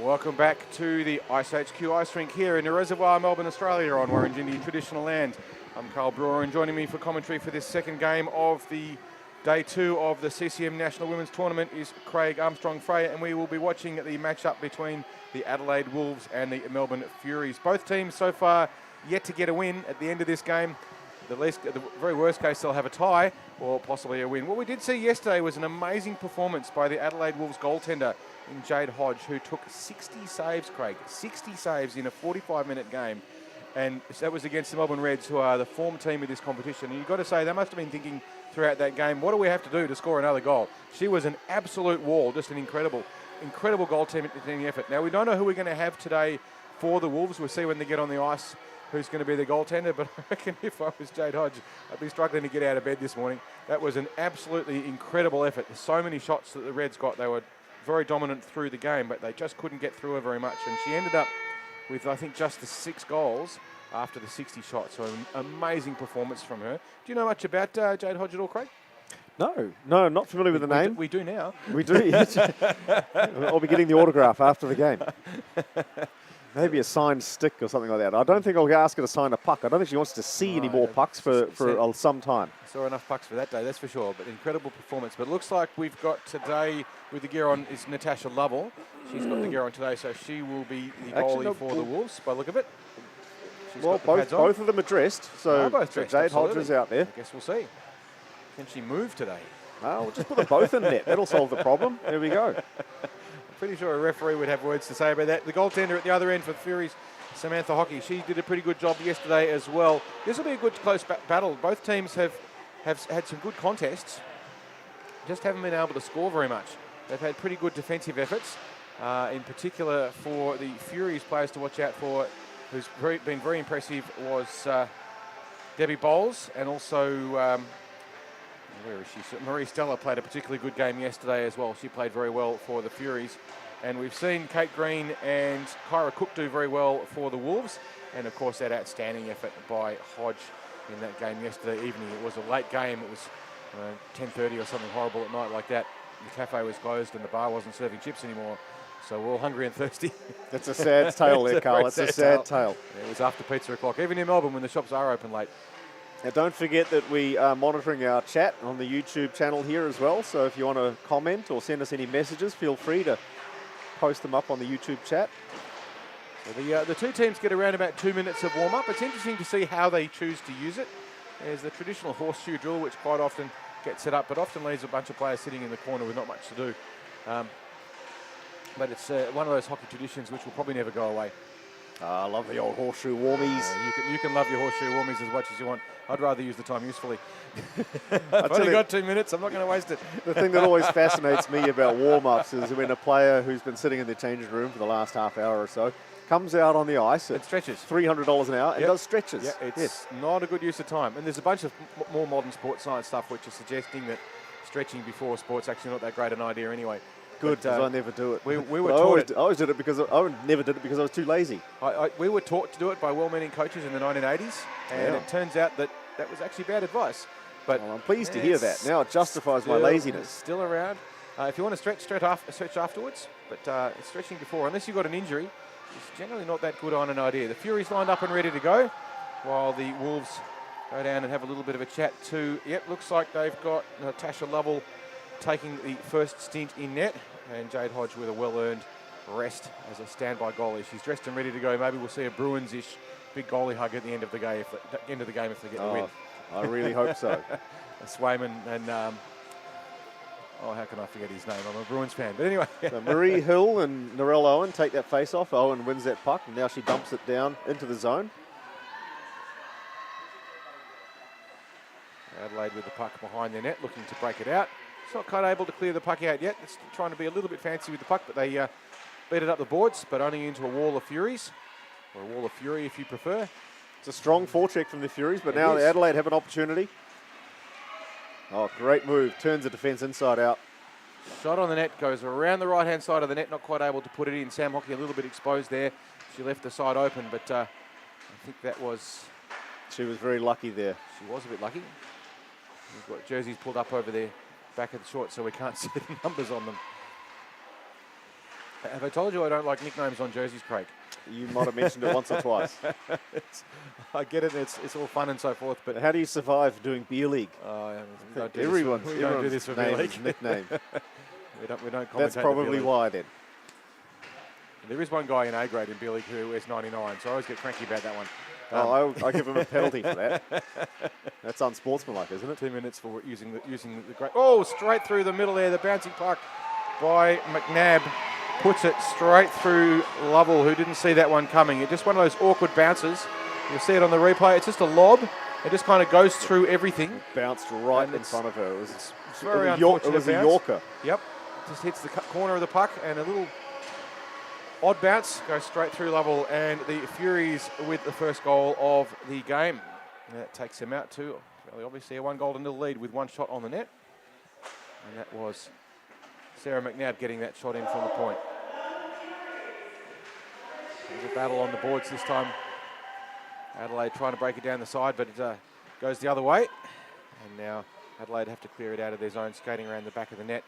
Welcome back to the iceHQ ice rink here in the Reservoir, Melbourne, Australia on Warringindi traditional land. I'm Carl Brewer, and joining me for commentary for this second game of the day 2 of the CCM National Women's Tournament is Craig Armstrong-Frey, and we will be watching the matchup between the Adelaide Wolves and the Melbourne Furies. Both teams so far yet to get a win at the end of this game. The very worst case, they'll have a tie or possibly a win. What we did see yesterday was an amazing performance by the Adelaide Wolves goaltender in Jade Hodge, who took 60 saves, Craig. 60 saves in a 45-minute game. And that was against the Melbourne Reds, who are the form team of this competition. And you've got to say, they must have been thinking throughout that game, what do we have to do to score another goal? She was an absolute wall, just an incredible goaltending effort. Now, we don't know who we're going to have today for the Wolves. We'll see when they get on the ice who's going to be the goaltender, but I reckon if I was Jade Hodge, I'd be struggling to get out of bed this morning. That was an absolutely incredible effort. There's so many shots that the Reds got. They were very dominant through the game, but they just couldn't get through her very much. And she ended up with, I think, just the 6 goals after the 60 shots. So an amazing performance from her. Do you know much about Jade Hodge at all, Craig? No, not familiar with the name. We do now. We do, yes. I'll be getting the autograph after the game. Maybe a signed stick or something like that. I don't think I'll ask her to sign a puck. I don't think she wants to see any more pucks for some time. Saw enough pucks for that day, that's for sure. But incredible performance. But it looks like we've got today, with the gear on, is Natasha Lovell. She's got the gear on today, so she will be the goalie for the Wolves, by the look of it. Well, both of them are dressed, so both dressed, Jade Hodge is out there. I guess we'll see. Can she move today? Well, we'll just put them both in net. That'll solve the problem. There we go. Pretty sure a referee would have words to say about that. The goaltender at the other end for the Furies, Samantha Hockey, she did a pretty good job yesterday as well. This will be a good close battle. Both teams have had some good contests, just haven't been able to score very much. They've had pretty good defensive efforts, in particular for the Furies players to watch out for, who's been very impressive, was Debbie Bowles, and also where is she? Marie Stella played a particularly good game yesterday as well. She played very well for the Furies. And we've seen Kate Green and Kyra Cook do very well for the Wolves. And, of course, that outstanding effort by Hodge in that game yesterday evening. It was a late game. It was 10:30 or something horrible at night like that. The cafe was closed and the bar wasn't serving chips anymore. So we're all hungry and thirsty. That's a sad tale there, Carl. It's a sad tale. It was after pizza o'clock, even in Melbourne when the shops are open late. Now, don't forget that we are monitoring our chat on the YouTube channel here as well. So if you want to comment or send us any messages, feel free to post them up on the YouTube chat. So the two teams get around about 2 minutes of warm-up. It's interesting to see how they choose to use it. There's the traditional horseshoe drill, which quite often gets set up, but often leaves a bunch of players sitting in the corner with not much to do. But it's one of those hockey traditions which will probably never go away. I love the old horseshoe warmies. You can love your horseshoe warmies as much as you want. I'd rather use the time usefully. I've only got 2 minutes. I'm not going to waste it. The thing that always fascinates me about warm-ups is when a player who's been sitting in the changing room for the last half hour or so comes out on the ice at stretches $300 an hour and does stretches. Yeah, it's not a good use of time. And there's a bunch of more modern sports science stuff which is suggesting that stretching before sport's actually not that great an idea anyway. Good, because I never do it. We were taught I always did it because I never did it because I was too lazy. We were taught to do it by well-meaning coaches in the 1980s, and it turns out that was actually bad advice. But I'm pleased to hear that. Now it justifies my laziness. Still around. If you want to stretch afterwards, but stretching before, unless you've got an injury, is generally not that good on an idea. The Furies lined up and ready to go, while the Wolves go down and have a little bit of a chat too. Yep, looks like they've got Natasha Lovell taking the first stint in net, and Jade Hodge with a well-earned rest as a standby goalie. She's dressed and ready to go. Maybe we'll see a Bruins-ish big goalie hug at the end of the game if they get the win. I really hope so. Swayman and how can I forget his name? I'm a Bruins fan. But anyway. So Marie Hill and Narelle Owen take that face-off. Owen wins that puck, and now she dumps it down into the zone. Adelaide with the puck behind their net, looking to break it out. It's not quite able to clear the puck out yet. It's trying to be a little bit fancy with the puck, but they beat it up the boards, but only into a wall of Furies, or a wall of Fury if you prefer. It's a strong forecheck from the Furies, but now Adelaide have an opportunity. Oh, great move. Turns the defence inside out. Shot on the net, goes around the right-hand side of the net, not quite able to put it in. Sam Hockey a little bit exposed there. She left the side open, but I think that was... She was very lucky there. She was a bit lucky. We've got jerseys pulled up over there, back of the short, so we can't see the numbers on them. Have I told you I don't like nicknames on jerseys, Craig? You might have mentioned it once or twice. I get it. It's all fun and so forth, but How do you survive doing beer league? we don't do Everyone's this. We don't do this for beer league. Nickname. We don't commentate. That's probably why then. There is one guy in A grade in beer league who wears 99, so I always get cranky about that one. I give him a penalty for that. That's unsportsmanlike, isn't it? 2 minutes for using the great. Oh, straight through the middle there. The bouncing puck by McNabb puts it straight through Lovell, who didn't see that one coming. It's just one of those awkward bounces. You'll see it on the replay. It's just a lob. It just kind of goes through everything. It bounced right in front of her. It was very unfortunate. It was a Yorker. Yep. Just hits the corner of the puck and a little odd bounce goes straight through Lovell, and the Furies with the first goal of the game. And that takes them out to, well, obviously, a 1-0 lead with one shot on the net. And that was Sarah McNabb getting that shot in from the point. There's a battle on the boards this time. Adelaide trying to break it down the side, but it goes the other way. And now Adelaide have to clear it out of their zone, skating around the back of the net.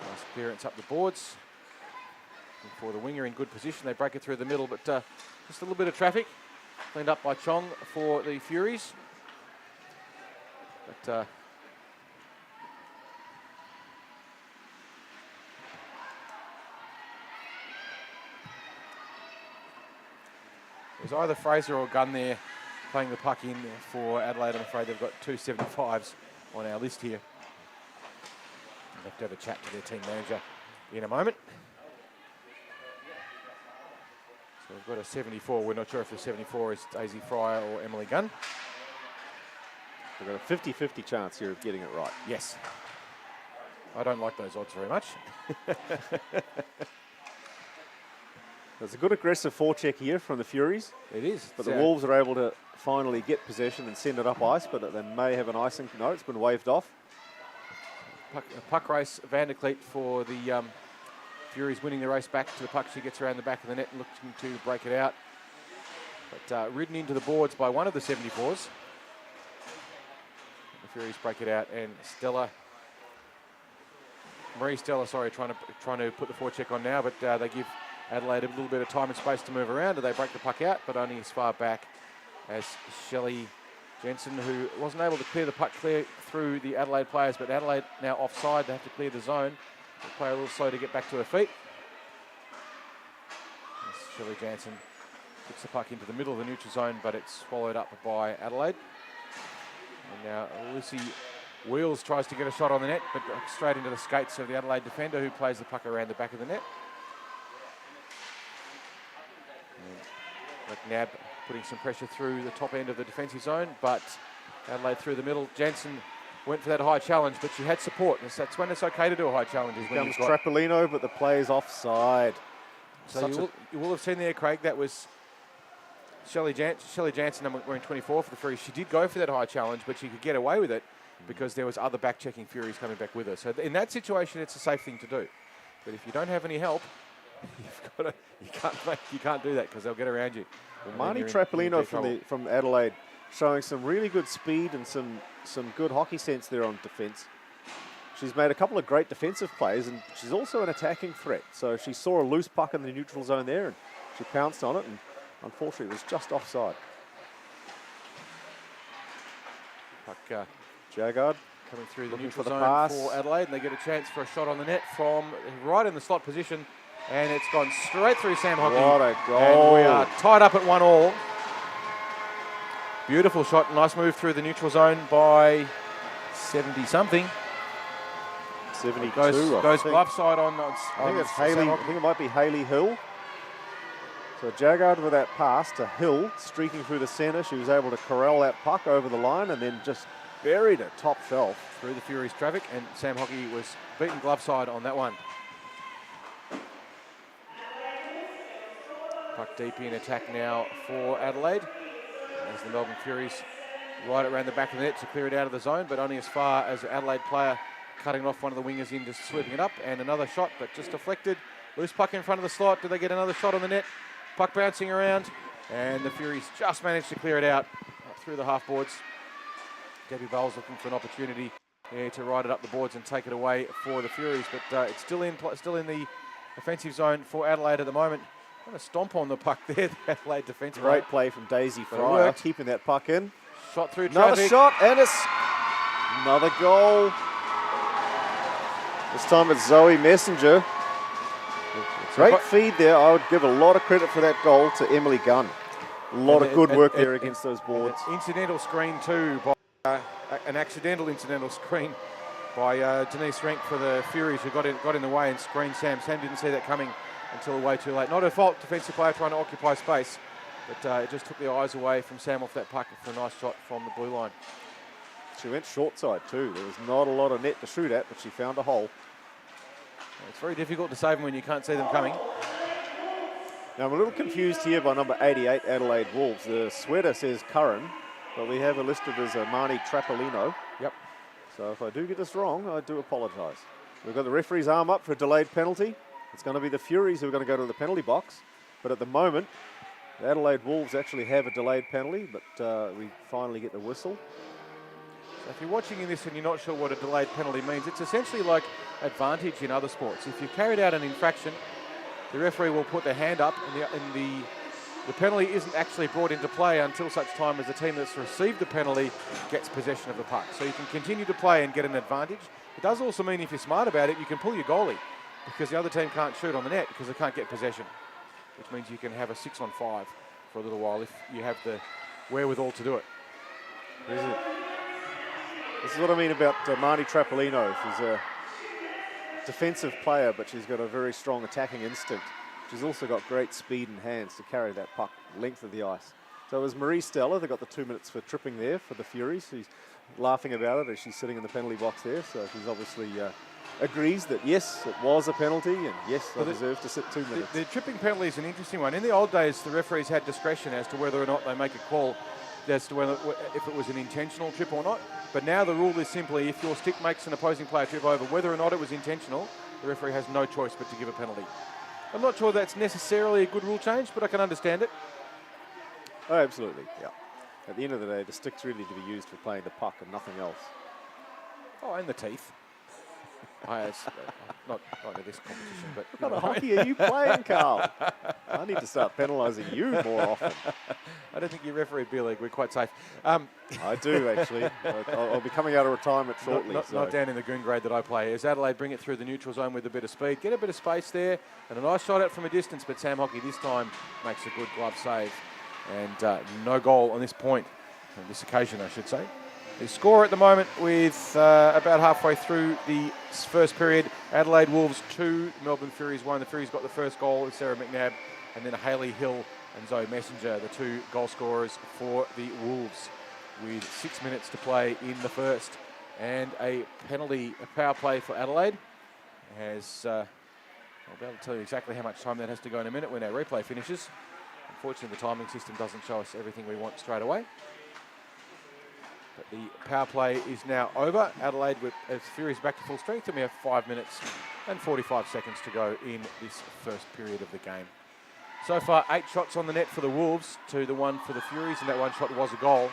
Nice clearance up the boards. For the winger in good position, they break it through the middle, but just a little bit of traffic. Cleaned up by Chong for the Furies. But it was either Fraser or Gunn there playing the puck in for Adelaide. I'm afraid they've got 2 75s on our list here. We'll have to have a chat to their team manager in a moment. So we've got a 74. We're not sure if the 74 is Daisy Fryer or Emily Gunn. We've got a 50-50 chance here of getting it right. Yes. I don't like those odds very much. There's a good aggressive forecheck here from the Furies. It is. But the Wolves are able to finally get possession and send it up ice, but they may have an icing. No, it's been waved off. Puck race, Vandercleet for the Furies winning the race back to the puck. She gets around the back of the net and looking to break it out. But ridden into the boards by one of the 74s. The Furies break it out, and Marie Stella, trying to put the forecheck on now, but they give Adelaide a little bit of time and space to move around, and they break the puck out, but only as far back as Shelley Jensen, who wasn't able to clear the puck clear through the Adelaide players, but Adelaide now offside. They have to clear the zone. They play a little slow to get back to her feet. As Shelley Jensen puts the puck into the middle of the neutral zone, but it's swallowed up by Adelaide. And now Lucy Wheels tries to get a shot on the net, but straight into the skates of the Adelaide defender, who plays the puck around the back of the net. McNabb putting some pressure through the top end of the defensive zone, but Adelaide through the middle. Jensen went for that high challenge, but she had support. That's when it's okay to do a high challenge. Here comes Trapolino, but the play is offside. So you will have seen there, Craig, that was Shelley Jansen, wearing 24 for the Furies. She did go for that high challenge, but she could get away with it because there was other back-checking Furies coming back with her. So in that situation, it's a safe thing to do. But if you don't have any help, you can't do that because they'll get around you. Well, Marnie Trapolino from Adelaide showing some really good speed and some good hockey sense there on defence. She's made a couple of great defensive plays, and she's also an attacking threat. So she saw a loose puck in the neutral zone there, and she pounced on it, and unfortunately it was just offside. Puck Jaggard coming through the neutral zone for Adelaide, and they get a chance for a shot on the net from right in the slot position, and it's gone straight through Sam Hockey. What a goal. And we are tied up at 1-1. Beautiful shot, nice move through the neutral zone by 70-something. 72, goes glove side on. I think it's Hayley. I think it might be Hayley Hill. So Jaggard with that pass to Hill, streaking through the centre. She was able to corral that puck over the line and then just buried it top shelf. Through the Furies traffic, and Sam Hockey was beaten glove side on that one. Puck deep in attack now for Adelaide. As the Melbourne Furies right around the back of the net to clear it out of the zone, but only as far as the Adelaide player cutting off one of the wingers in, just sweeping it up, and another shot, but just deflected. Loose puck in front of the slot. Do they get another shot on the net? Puck bouncing around, and the Furies just managed to clear it out through the half boards. Debbie Bowles looking for an opportunity Yeah, to ride it up the boards and take it away for the Furies, but it's still in the offensive zone for Adelaide at the moment. What a stomp on the puck there, the Adelaide defence. Great play from Daisy Fryer, keeping that puck in. Shot through another traffic. Shot, and it's another goal. This time it's Zoe Messenger. Great feed there. I would give a lot of credit for that goal to Emily Gunn. A lot of good work there against those boards. Incidental screen too, by an accidental incidental screen by Denise Renk for the Furies, who got in the way and screened Sam. Sam didn't see that coming until way too late. Not her fault, defensive player trying to occupy space, but it just took the eyes away from Sam off that puck for a nice shot from the blue line. She went short side too. There was not a lot of net to shoot at, but she found a hole. It's very difficult to save them when you can't see them coming. Now I'm a little confused here by number 88, Adelaide Wolves. The sweater says Curran, but we have her listed as Marnie Trapolino. Yep. So if I do get this wrong, I do apologise. We've got the referee's arm up for a delayed penalty. It's going to be the Furies who are going to go to the penalty box. But at the moment, the Adelaide Wolves actually have a delayed penalty, but we finally get the whistle. So if you're watching this and you're not sure what a delayed penalty means, it's essentially like advantage in other sports. If you've carried out an infraction, the referee will put their hand up, and the penalty isn't actually brought into play until such time as the team that's received the penalty gets possession of the puck. So you can continue to play and get an advantage. It does also mean if you're smart about it, you can pull your goalie, because the other team can't shoot on the net because they can't get possession, which means you can have a 6-on-5 for a little while if you have the wherewithal to do it. This is what I mean about Marnie Trapolino. She's a defensive player, but she's got a very strong attacking instinct. She's also got great speed and hands to carry that puck length of the ice. So it was Marie Stella that got the 2 minutes for tripping there for the Furies. She's laughing about it as she's sitting in the penalty box there. So she's obviously agrees that yes, it was a penalty, and yes, I deserve to sit 2 minutes. The tripping penalty is an interesting one. In the old days, the referees had discretion as to whether or not they make a call as to whether if it was an intentional trip or not. But now the rule is simply if your stick makes an opposing player trip over, whether or not it was intentional, the referee has no choice but to give a penalty. I'm not sure that's necessarily a good rule change, but I can understand it. Oh, absolutely, yeah. At the end of the day, the stick's really to be used for playing the puck and nothing else. Oh, and the teeth. Not in this competition, but... What kind of hockey are you playing, Carl? I need to start penalising you more often. I don't think you referee beer league. We're quite safe. I do, actually. I'll be coming out of retirement shortly. Not down in the goon grade that I play. As Adelaide bring it through the neutral zone with a bit of speed, get a bit of space there, and a nice shot out from a distance, but Sam Hockey this time makes a good glove save. And no goal on this point, on this occasion, I should say. The score at the moment with about halfway through the first period, Adelaide Wolves 2, Melbourne Furies 1. The Furies got the first goal with Sarah McNabb, and then Hayley Hill and Zoe Messenger, the two goal scorers for the Wolves, with 6 minutes to play in the first. And a power play for Adelaide. I'll be able to tell you exactly how much time that has to go in a minute when our replay finishes. Unfortunately, the timing system doesn't show us everything we want straight away. But the power play is now over. Adelaide as Furies back to full strength, and we have 5 minutes and 45 seconds to go in this first period of the game. So far, 8 shots on the net for the Wolves to the 1 for the Furies, and that one shot was a goal.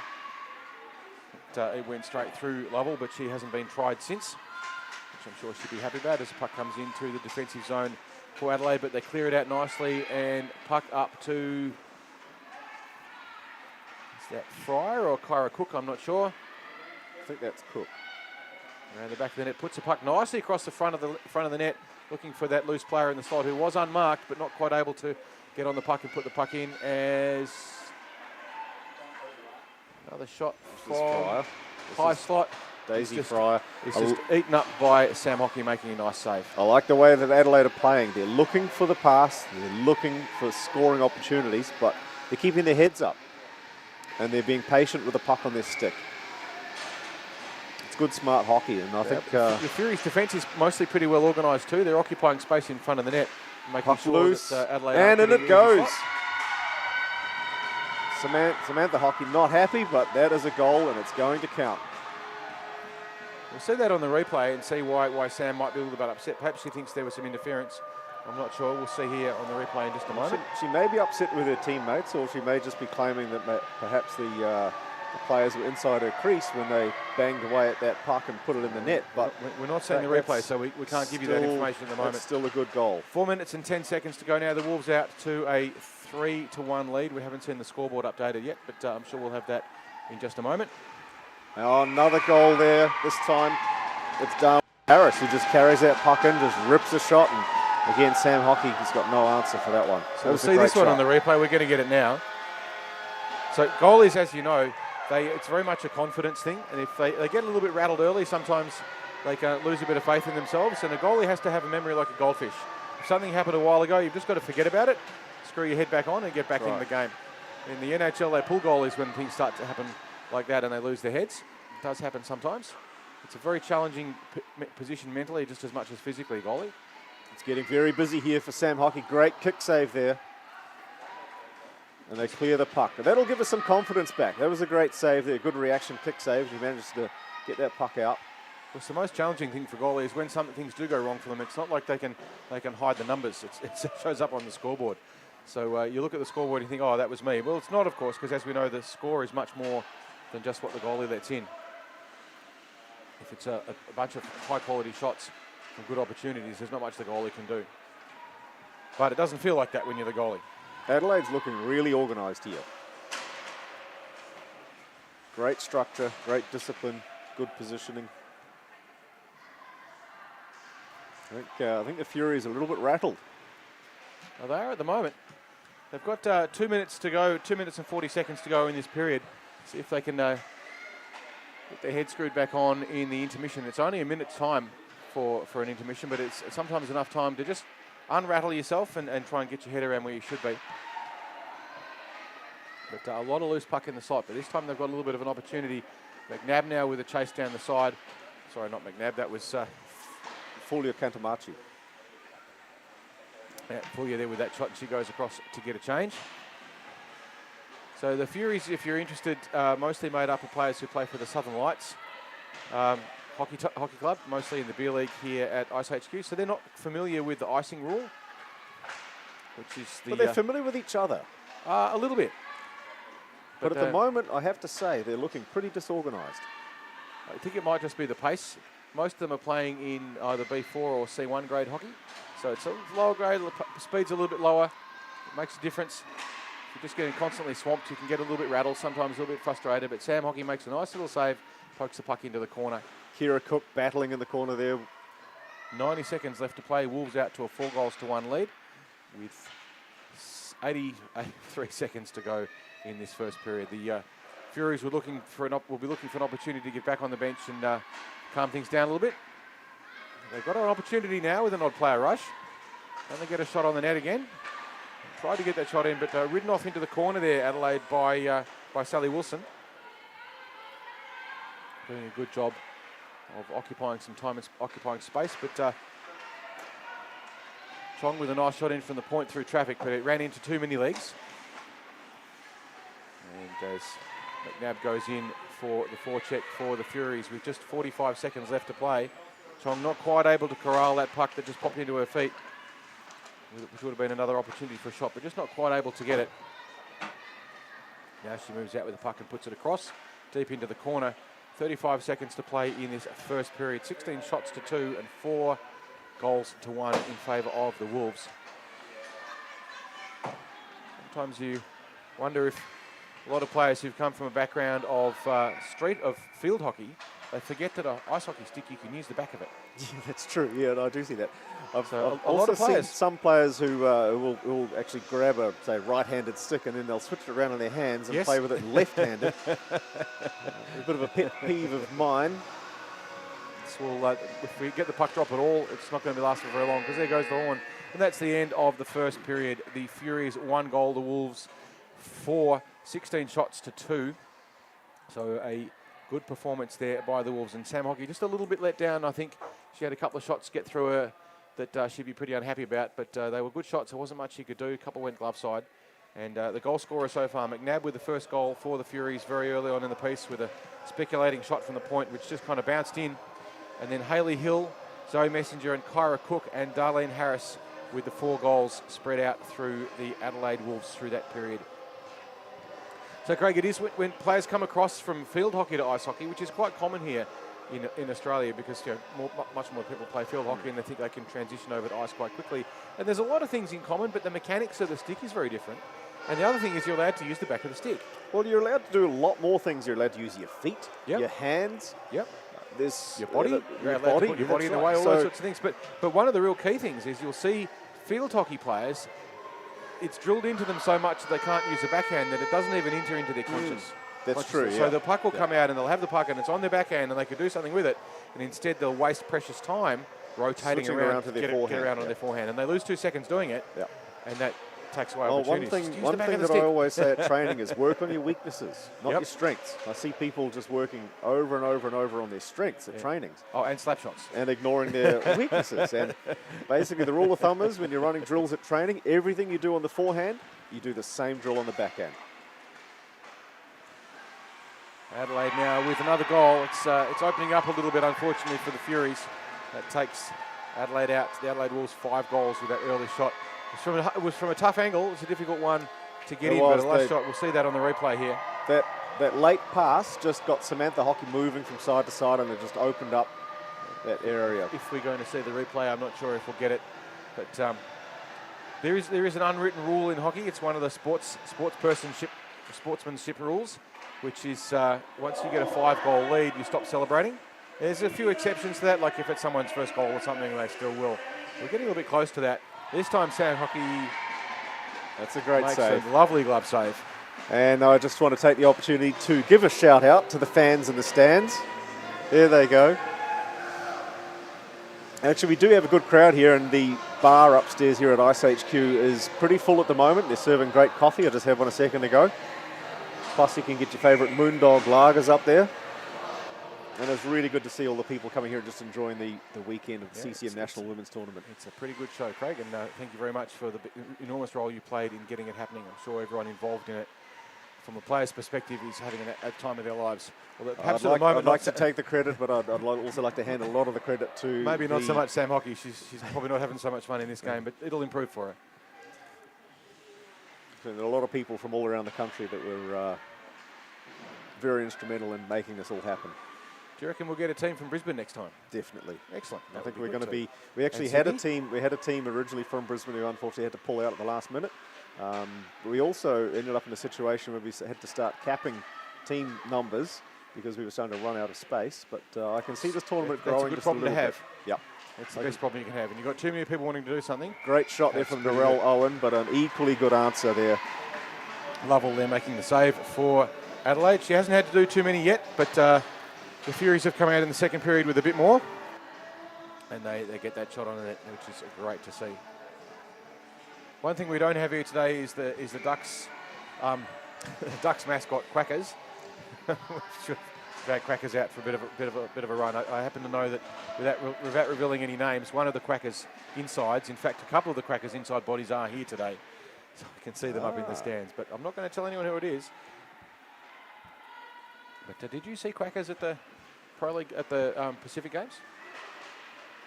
It went straight through Lovell, but she hasn't been tried since, which I'm sure she'd be happy about as the puck comes into the defensive zone for Adelaide, but they clear it out nicely, and puck up to... Is that Fryer or Kyra Cook? I'm not sure. I think that's Cook. Around the back of the net, puts the puck nicely across the front of the net, looking for that loose player in the slot who was unmarked, but not quite able to get on the puck and put the puck in. As another shot from high slot. Daisy Fryer. It's just eaten up by Sam Hockey, making a nice save. I like the way that Adelaide are playing. They're looking for the pass, they're looking for scoring opportunities, but they're keeping their heads up. And they're being patient with the puck on their stick. It's good, smart hockey, and I think... the Furies' defence is mostly pretty well organised too. They're occupying space in front of the net, making puck sure loose, that Adelaide... And in it goes! Samantha Hockey not happy, but that is a goal, and it's going to count. We'll see that on the replay and see why Sam might be a little bit upset. Perhaps she thinks there was some interference. I'm not sure. We'll see here on the replay in just a moment. She may be upset with her teammates, or she may just be claiming that perhaps the the players were inside her crease when they banged away at that puck and put it in the net. But we're not seeing the replay, so we can't give you that information at the moment. It's still a good goal. 4 minutes and 10 seconds to go now. The Wolves out to a 3-1 lead. We haven't seen the scoreboard updated yet, but I'm sure we'll have that in just a moment. Now another goal there. This time it's Darwin Harris who just carries that puck in, just rips a shot, and again Sam Hockey has got no answer for that one. So we'll see this one on the replay. We're going to get it now. So goalies, as you know, it's very much a confidence thing, and if they get a little bit rattled early, sometimes they can lose a bit of faith in themselves, and a goalie has to have a memory like a goldfish. If something happened a while ago, you've just got to forget about it, screw your head back on and get back into the game. In the NHL, they pull goalies when things start to happen like that and they lose their heads. It does happen sometimes. It's a very challenging position mentally just as much as physically, goalie. It's getting very busy here for Sam Hockey. Great kick save there. And they clear the puck. And that'll give us some confidence back. That was a great save there. Good reaction kick save. He managed to get that puck out. Well, the most challenging thing for goalies is when some things do go wrong for them. It's not like they can hide the numbers. It shows up on the scoreboard. So you look at the scoreboard and you think, oh, that was me. Well, it's not, of course, because as we know, the score is much more than just what the goalie lets in. If it's a bunch of high-quality shots and good opportunities, there's not much the goalie can do. But it doesn't feel like that when you're the goalie. Adelaide's looking really organised here. Great structure, great discipline, good positioning. I think the Furies are a little bit rattled. Well, they are at the moment. They've got 2 minutes to go, 2 minutes and 40 seconds to go in this period. See if they can get their head screwed back on in the intermission. It's only a minute's time for an intermission, but it's sometimes enough time to just unrattle yourself and try and get your head around where you should be. But a lot of loose puck in the slot, but this time they've got a little bit of an opportunity. McNabb now with a chase down the side. Sorry, not McNabb, that was Fulia Cantamachi. Yeah, Fulia there with that shot, and she goes across to get a change. So the Furies, if you're interested, mostly made up of players who play for the Southern Lights hockey club, mostly in the beer league here at iceHQ. So they're not familiar with the icing rule, which is the. But they're familiar with each other. A little bit. But at the moment, I have to say, they're looking pretty disorganised. I think it might just be the pace. Most of them are playing in either B4 or C1 grade hockey. So it's a lower grade, the speed's a little bit lower. It makes a difference. If you're just getting constantly swamped, you can get a little bit rattled, sometimes a little bit frustrated. But Sam Hockey makes a nice little save, pokes the puck into the corner. Kira Cook battling in the corner there. 90 seconds left to play. Wolves out to a 4-1 lead with 83 seconds to go in this first period. The Furies will be looking for an opportunity to get back on the bench and calm things down a little bit. They've got an opportunity now with an odd player rush. And they get a shot on the net again. Tried to get that shot in, but ridden off into the corner there, Adelaide, by Sally Wilson. Doing a good job of occupying some time and occupying space, but Chong with a nice shot in from the point through traffic, but it ran into too many legs. And as McNabb goes in for the forecheck for the Furies with just 45 seconds left to play, Chong not quite able to corral that puck that just popped into her feet, which would have been another opportunity for a shot, but just not quite able to get it. Now she moves out with the puck and puts it across, deep into the corner. 35 seconds to play in this first period. 16 shots to 2 and 4 goals to 1 in favour of the Wolves. Sometimes you wonder if a lot of players who've come from a background of field hockey, they forget that an ice hockey stick, you can use the back of it. Yeah, that's true. Yeah, I do see that. I've a also lot of players. seen some players who will actually grab a, say, right-handed stick and then they'll switch it around in their hands and play with it left-handed. A bit of a pet peeve of mine. If we get the puck drop at all, it's not going to be lasting very long because there goes the horn. And that's the end of the first period. The Furies 1 goal, the Wolves 4, 16 shots to 2. So a good performance there by the Wolves. And Sam Hockey just a little bit let down. I think she had a couple of shots get through her that she'd be pretty unhappy about, but they were good shots. There wasn't much she could do. A couple went glove side. And the goal scorer so far, McNabb, with the first goal for the Furies very early on in the piece with a speculating shot from the point, which just kind of bounced in. And then Hayley Hill, Zoe Messenger and Kyra Cook and Darlene Harris with the 4 goals spread out through the Adelaide Wolves through that period. So, Craig, it is when players come across from field hockey to ice hockey, which is quite common here in Australia because much more people play field hockey and they think they can transition over to ice quite quickly. And there's a lot of things in common, but the mechanics of the stick is very different. And the other thing is you're allowed to use the back of the stick. Well, you're allowed to do a lot more things. You're allowed to use your feet, your hands. Yep. There's your body. You're allowed to put your body in the way, all those sorts of things. But one of the real key things is you'll see field hockey players, it's drilled into them so much that they can't use the backhand that it doesn't even enter into their consciousness. That's true, So the puck will come out and they'll have the puck and it's on their backhand and they could do something with it, and instead they'll waste precious time rotating around to get around on their forehand, and they lose 2 seconds doing it, and that takes away opportunities. One thing that I always say at training is work on your weaknesses, not your strengths. I see people just working over and over and over on their strengths at trainings. Oh, and slap shots. And ignoring their weaknesses. And basically the rule of thumb is when you're running drills at training, everything you do on the forehand, you do the same drill on the backhand. Adelaide now with another goal. It's opening up a little bit, unfortunately, for the Furies. That takes Adelaide out. The Adelaide Wolves 5 goals with that early shot. It was from a tough angle. It was a difficult one to get in, but a last shot, we'll see that on the replay here. That late pass just got Samantha Hockey moving from side to side, and it just opened up that area. If we're going to see the replay, I'm not sure if we'll get it, but there is an unwritten rule in hockey. It's one of the sportsmanship rules, which is once you get a 5-goal lead, you stop celebrating. There's a few exceptions to that, like if it's someone's first goal or something, they still will. We're getting a little bit close to that. This time, Sam Hockey. That's a great makes save. A lovely glove save. And I just want to take the opportunity to give a shout out to the fans in the stands. There they go. Actually, we do have a good crowd here, and the bar upstairs here at iceHQ is pretty full at the moment. They're serving great coffee. I just had one a second ago. Plus, you can get your favourite Moondog lagers up there. And it's really good to see all the people coming here and just enjoying the weekend of the CCM National Women's Tournament. It's a pretty good show, Craig, and thank you very much for the enormous role you played in getting it happening. I'm sure everyone involved in it, from a player's perspective, is having a time of their lives. Well, perhaps at the moment, I'd like to take the credit, but I'd also like to hand a lot of the credit to maybe not so much Sam Hockey. She's probably not having so much fun in this game, but it'll improve for her. So there are a lot of people from all around the country that were very instrumental in making this all happen. Do you reckon we'll get a team from Brisbane next time? Definitely. Excellent. I think we're going to be. We actually had a team. We had a team originally from Brisbane who unfortunately had to pull out at the last minute. But we also ended up in a situation where we had to start capping team numbers because we were starting to run out of space. But I can see this tournament growing. That's a good problem to have. Yep. It's the best problem you can have. And you've got too many people wanting to do something. Great shot there from Narelle Owen, but an equally good answer there. Lovell there making the save for Adelaide. She hasn't had to do too many yet, but the Furies have come out in the second period with a bit more. And they get that shot on it, which is great to see. One thing we don't have here today is the Ducks Ducks mascot Quackers. Should drag Quackers out for a bit of a run. I happen to know that without revealing any names, one of the Quackers insides, in fact a couple of the Quackers inside bodies are here today. So I can see them up in the stands, but I'm not going to tell anyone who it is. But did you see Quackers at the Pro League at the Pacific Games?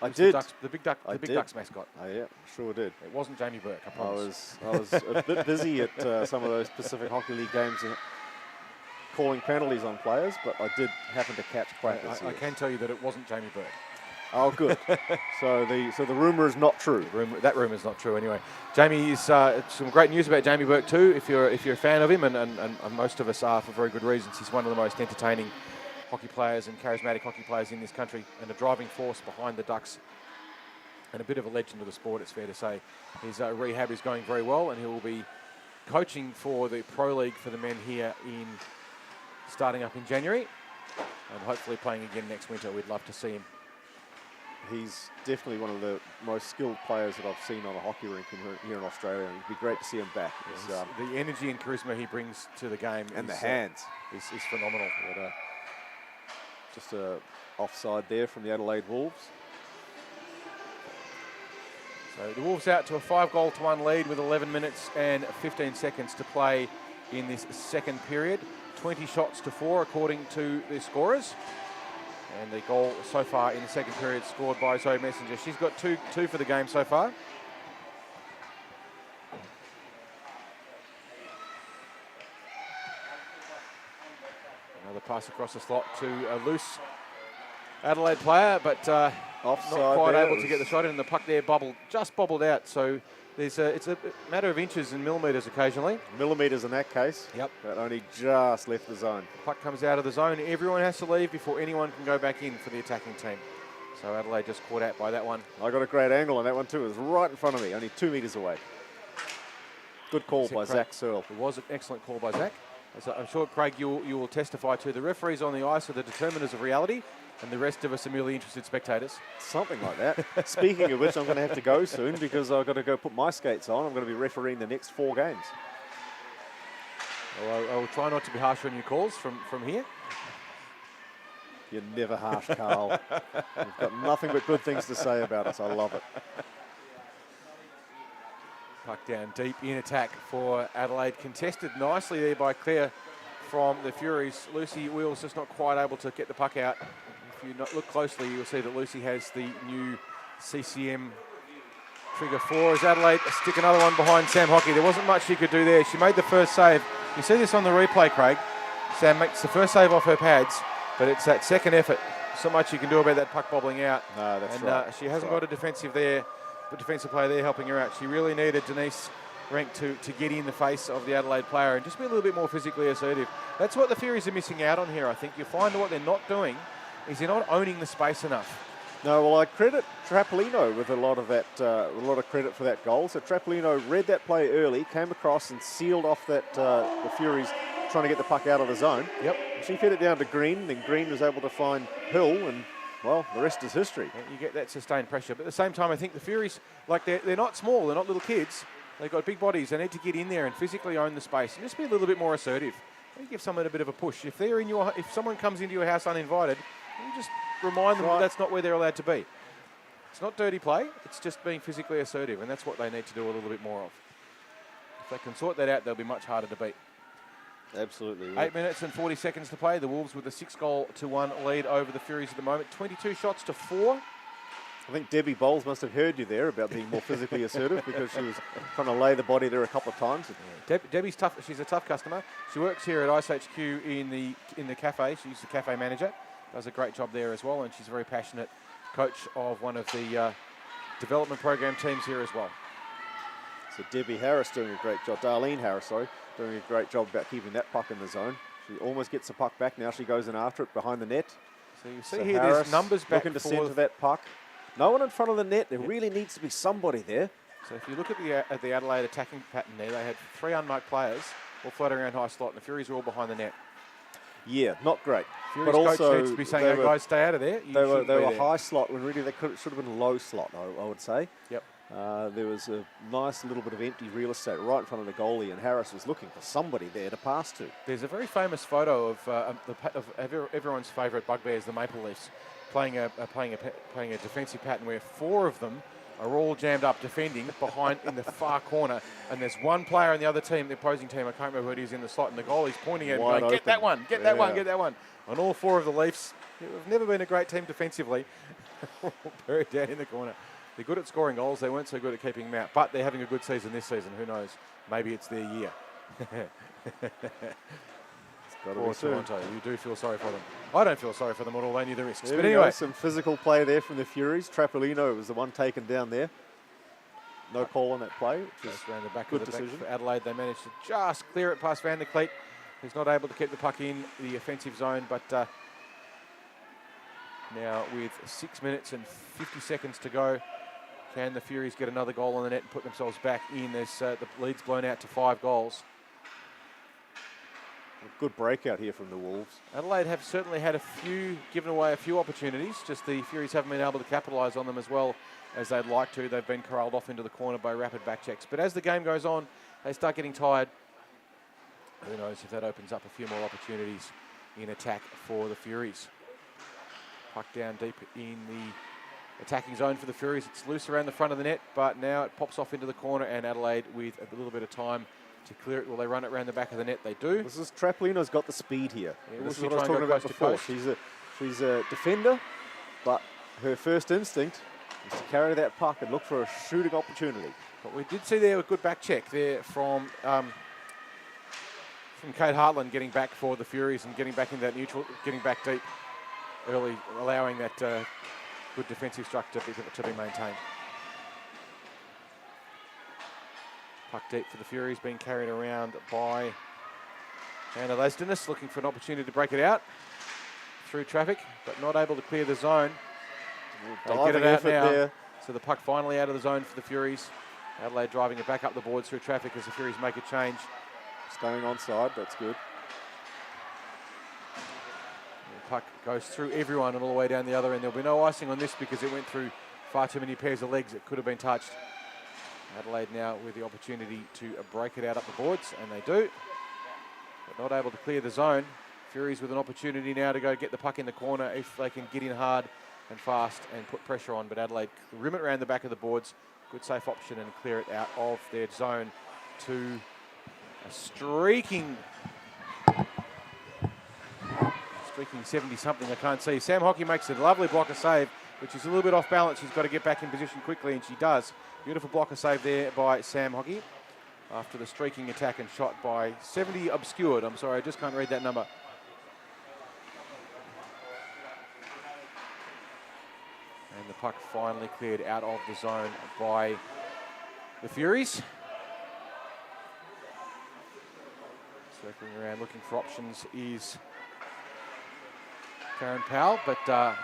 I did. The big Ducks mascot. Oh, yeah, sure did. It wasn't Jamie Burke, I promise. I was a bit busy at some of those Pacific Hockey League games calling penalties on players, but I did happen to catch Quackers. I can tell you that it wasn't Jamie Burke. Oh, good. So the rumour is not true. That rumour is not true anyway. Jamie is some great news about Jamie Burke too. If you're a fan of him, and most of us are for very good reasons. He's one of the most entertaining hockey players and charismatic hockey players in this country, and a driving force behind the Ducks, and a bit of a legend of the sport. It's fair to say. His rehab is going very well, and he will be coaching for the Pro League for the men here starting up in January, and hopefully playing again next winter. We'd love to see him. He's definitely one of the most skilled players that I've seen on a hockey rink here in Australia. And it'd be great to see him back. The energy and charisma he brings to the game and the hands is phenomenal. But, just offside there from the Adelaide Wolves. So the Wolves out to a 5-1 lead with 11 minutes and 15 seconds to play in this second period. 20 shots to 4 according to the scorers. And the goal so far in the second period scored by Zoe Messenger. She's got two for the game so far. pass across the slot to a loose Adelaide player, but Offside not quite there. able to get the shot in. The puck there just bobbled out. So it's a matter of inches and millimetres occasionally. Millimetres in that case. Yep. But only just left the zone. The puck comes out of the zone. Everyone has to leave before anyone can go back in for the attacking team. So Adelaide just caught out by that one. I got a great angle on that one too. It was right in front of me, only 2 metres away. Good call by Zach Searle. It was an excellent call by Zach. As I'm sure, Craig, you will testify to. The referees on the ice are the determiners of reality, and the rest of us are merely interested spectators. Something like that. Speaking of which, I'm going to have to go soon because I've got to go put my skates on. I'm going to be refereeing the next 4 games. Well, I will try not to be harsh on your calls from here. You're never harsh, Carl. You've got nothing but good things to say about us. I love it. Puck down deep in attack for Adelaide. Contested nicely there by Claire from the Furies. Lucy Wheels just not quite able to get the puck out. If you look closely, you'll see that Lucy has the new CCM trigger 4 as Adelaide stick another one behind Sam Hockey. There wasn't much she could do there. She made the first save. You see this on the replay, Craig. Sam makes the first save off her pads, but it's that second effort. So much you can do about that puck bobbling out. No, that's and, right. She hasn't got a defensive player there helping her out. She really needed Denise Rank to get in the face of the Adelaide player and just be a little bit more physically assertive. That's what the Furies are missing out on here, I think. You find what they're not doing is they're not owning the space enough. No, well, I credit Trapolino with a lot of credit for that goal. So Trapolino read that play early, came across and sealed off that the Furies trying to get the puck out of the zone. Yep. She fed it down to Green, then Green was able to find Hill, and well, the rest is history. You get that sustained pressure, but at the same time, I think the Furies, like they're not small, they're not little kids. They've got big bodies. They need to get in there and physically own the space and just be a little bit more assertive. Maybe give someone a bit of a push. If someone comes into your house uninvited, you just remind them that's not where they're allowed to be. It's not dirty play. It's just being physically assertive, and that's what they need to do a little bit more of. If they can sort that out, they'll be much harder to beat. Absolutely. 8 minutes and 40 seconds to play. The Wolves with a 6-1 lead over the Furies at the moment. 22 shots to 4. I think Debbie Bowles must have heard you there about being more physically assertive because she was trying to lay the body there a couple of times. Yeah. Debbie's tough. She's a tough customer. She works here at iceHQ in the cafe. She's the cafe manager. Does a great job there as well, and she's a very passionate coach of one of the development program teams here as well. So Debbie Harris doing a great job. Darlene Harris, sorry, doing a great job about keeping that puck in the zone. She almost gets the puck back. Now she goes in after it behind the net. So you see here, there's numbers back looking to centre that puck. No one in front of the net. There really needs to be somebody there. So if you look at the Adelaide attacking pattern there, they had 3 unmarked players all floating around high slot, and the Furies were all behind the net. Yeah, not great. Furies but coach also needs to be saying, "Hey guys, stay out of there." They were high slot when really they should have been low slot, I would say. Yep. There was a nice little bit of empty real estate right in front of the goalie, and Harris was looking for somebody there to pass to. There's a very famous photo of everyone's favourite bugbears, the Maple Leafs, playing a defensive pattern where 4 of them are all jammed up defending behind in the far corner, and there's one player on the other team, the opposing team, I can't remember who it is, in the slot, and the goalie's pointing at him going, "Get that one, get that one, get that one." And all 4 of the Leafs, who have never been a great team defensively, buried down in the corner. They're good at scoring goals. They weren't so good at keeping them out, but they're having a good season this season. Who knows? Maybe it's their year. Poor Toronto. You do feel sorry for them. I don't feel sorry for them at all. They knew the risks. But anyway, some physical play there from the Furies. Trapolino was the one taken down there. No call on that play. Just around the back good of the decision. back for Adelaide. They managed to just clear it past Van der Kleet, who's not able to keep the puck in the offensive zone. But now with 6 minutes and 50 seconds to go, can the Furies get another goal on the net and put themselves back in? There's the lead's blown out to 5 goals. A good breakout here from the Wolves. Adelaide have certainly had given away a few opportunities, just the Furies haven't been able to capitalise on them as well as they'd like to. They've been corralled off into the corner by rapid back checks. But as the game goes on, they start getting tired. Who knows if that opens up a few more opportunities in attack for the Furies. Puck down deep in the attacking zone for the Furies. It's loose around the front of the net, but now it pops off into the corner, and Adelaide with a little bit of time to clear it. Will they run it around the back of the net? They do. This is Trapolino's got the speed here. Yeah, this is what I was talking about before. She's a defender, but her first instinct is to carry that puck and look for a shooting opportunity. But we did see there a good back check there from from Kate Hartland getting back for the Furies and getting back into that neutral, getting back deep early, allowing that good defensive structure to be maintained. Puck deep for the Furies, being carried around by Anna Lasdenis, looking for an opportunity to break it out through traffic, but not able to clear the zone. They get it out now, there. So the puck finally out of the zone for the Furies. Adelaide driving it back up the boards through traffic as the Furies make a change. Staying onside, that's good. The puck goes through everyone and all the way down the other end. There'll be no icing on this because it went through far too many pairs of legs. It could have been touched. Adelaide now with the opportunity to break it out up the boards, and they do, but not able to clear the zone. Furies with an opportunity now to go get the puck in the corner if they can get in hard and fast and put pressure on, but Adelaide rim it around the back of the boards. Good safe option and clear it out of their zone to a streaking 70-something, I can't see. Sam Hockey makes a lovely blocker save, which is a little bit off balance. She's got to get back in position quickly, and she does. Beautiful blocker save there by Sam Hockey after the streaking attack and shot by 70 obscured. I'm sorry, I just can't read that number. And the puck finally cleared out of the zone by the Furies. Circling around looking for options is Karen Powell, but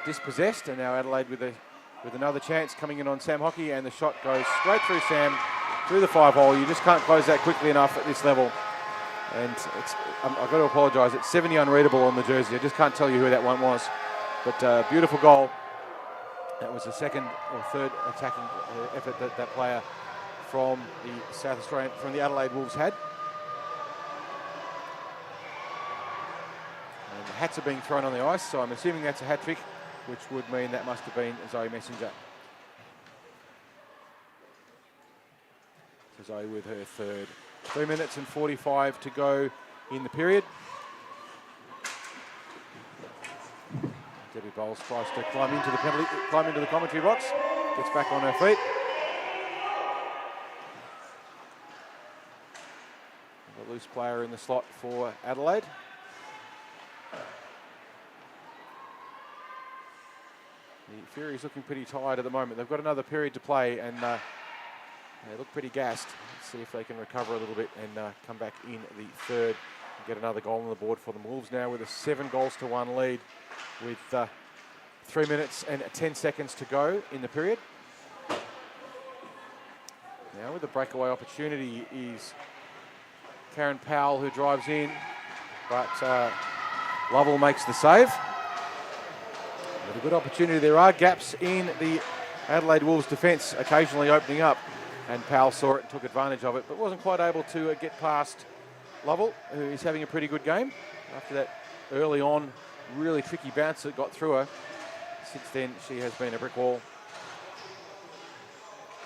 dispossessed, and now Adelaide with another chance coming in on Sam Hockey, and the shot goes straight through Sam, through the 5-hole. You just can't close that quickly enough at this level. And I've got to apologise, it's 70 unreadable on the jersey. I just can't tell you who that one was. But beautiful goal. That was the second or third attacking effort that player from the South Australian, from the Adelaide Wolves had. And the hats are being thrown on the ice, so I'm assuming that's a hat trick, which would mean that must have been Zoe Messenger. So Zoe with her third. 3 minutes and 45 to go in the period. Debbie Bowles tries to climb into the commentary box, gets back on her feet. A loose player in the slot for Adelaide. The Furies looking pretty tired at the moment. They've got another period to play, and they look pretty gassed. Let's see if they can recover a little bit and come back in the third and get another goal on the board for them. Wolves now with a 7-1 lead with 3 minutes and 10 seconds to go in the period. Now with the breakaway opportunity is Karen Powell, who drives in, but Lovell makes the save. With a good opportunity. There are gaps in the Adelaide Wolves defence occasionally opening up, and Powell saw it and took advantage of it, but wasn't quite able to get past Lovell, who is having a pretty good game after that early on really tricky bounce that got through her. Since then, she has been a brick wall.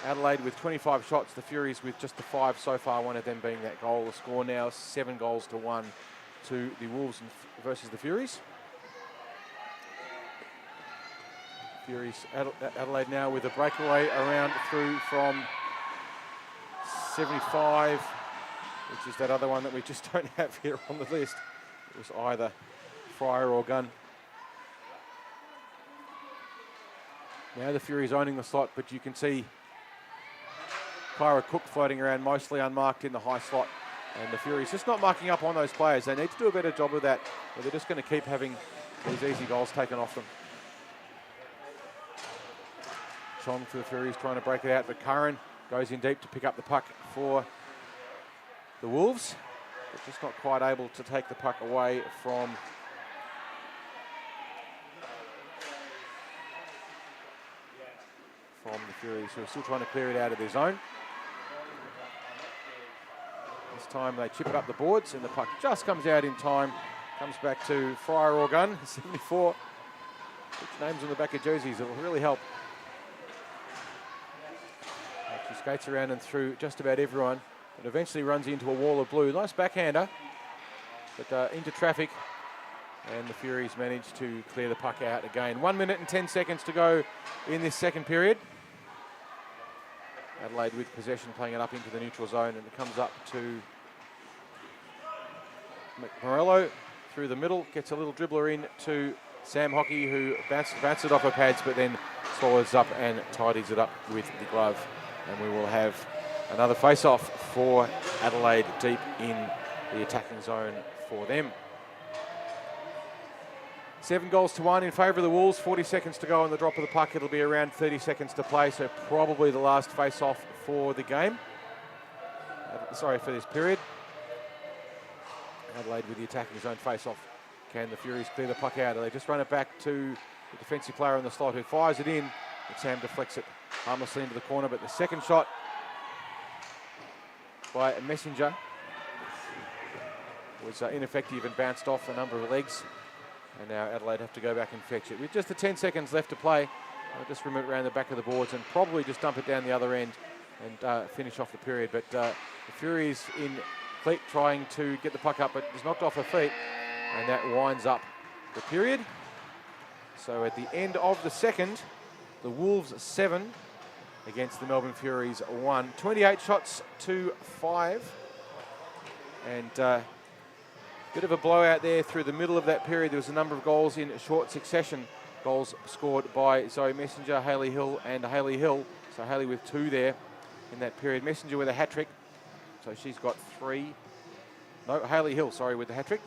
Adelaide with 25 shots, the Furies with just the 5 so far, one of them being that goal. The score now 7-1 to the Wolves versus the Furies. Adelaide now with a breakaway around through from 75, which is that other one that we just don't have here on the list. It was either Fryer or Gunn. Now the Furies owning the slot, but you can see Kyra Cook floating around mostly unmarked in the high slot, and the Furies just not marking up on those players. They need to do a better job of that, or they're just going to keep having these easy goals taken off them. Chong for the Furies trying to break it out, but Curran goes in deep to pick up the puck for the Wolves, but just not quite able to take the puck away from the Furies, who are still trying to clear it out of their zone. This time they chip it up the boards, and the puck just comes out in time. Comes back to Fryer or Gunn, 74. Which names on the back of jerseys, it will really help. She skates around and through just about everyone, but eventually runs into a wall of blue. Nice backhander, but into traffic, and the Furies manage to clear the puck out again. 1 minute and 10 seconds to go in this second period. Adelaide with possession, playing it up into the neutral zone, and it comes up to Morello through the middle, gets a little dribbler in to Sam Hockey, who bounces it off her pads, but then swallows up and tidies it up with the glove. And we will have another face-off for Adelaide deep in the attacking zone for them. 7-1 in favour of the Wolves. 40 seconds to go on the drop of the puck. It'll be around 30 seconds to play, so probably the last face-off for the game. For this period. Adelaide with the attacking zone face-off. Can the Furies clear the puck out? Or they just run it back to the defensive player on the slot who fires it in, but Sam deflects it harmlessly into the corner. But the second shot by a Messenger was ineffective and bounced off a number of legs. And now Adelaide have to go back and fetch it. With just the 10 seconds left to play, I'll just remove it around the back of the boards and probably just dump it down the other end and finish off the period. But the Furies in cleat trying to get the puck up, but is knocked off her feet, and that winds up the period. So at the end of the second, the Wolves 7 against the Melbourne Furies 1. 28 shots to 5. And bit of a blowout there through the middle of that period. There was a number of goals in short succession. Goals scored by Zoe Messenger, Hayley Hill and Hayley Hill. So Hayley with 2 there in that period. Messenger with a hat-trick. So she's got 3. No, Hayley Hill, sorry, with the hat-trick.